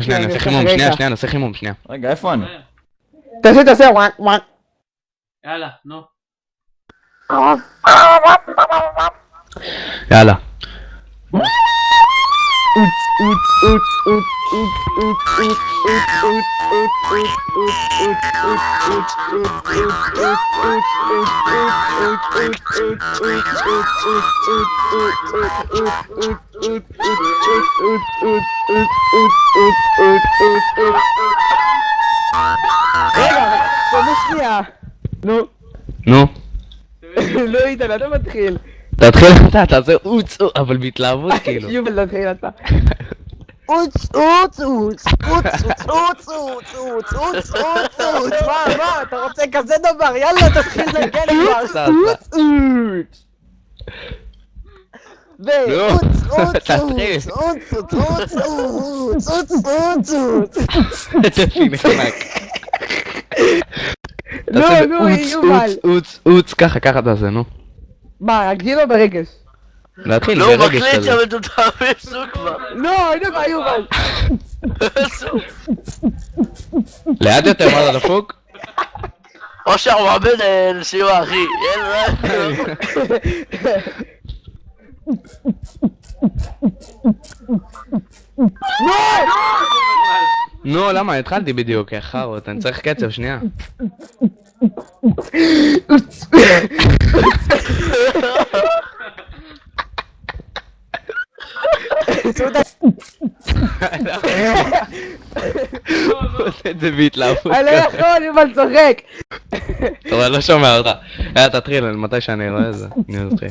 שנייה, נעשה חימום, שנייה, נעשה חימום, שנייה. רגע, איפה אני? תעשה וואק וואק. יאללה, נו. יאללה. רגע, תנו שנייה. נו. נו. לא איתן, אתה מתחיל. תתחיל אתה, תעשה אוץ, אבל בהתלהבות כאילו. יובל, תתחיל אתה. מה, אתה רוצה כזה דבר? יאללה, תתחיל לנגן כבר. תתחיל נחנק. נו, יובל. אוץ, ככה תעשה, נו. מה, הגדיל או ברגש? להתחיל לא, ברגש מקליט כזה. שם את אותה פסוק כבר. לא, הנה מה, יובל. ליד יותר מה אתה דפוק? או שהוא עבד לסיוע אחי. נו, למה? התחלתי בדיוק, חרות, אני צריך קצב, שנייה. עושה את זה בהתלהבות אני לא יכול, יובל צוחק. טוב, אני לא שומע אותך. יאללה, תתחיל, מתי שאני רואה את זה. אני מתחיל.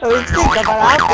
אבל אהבתי.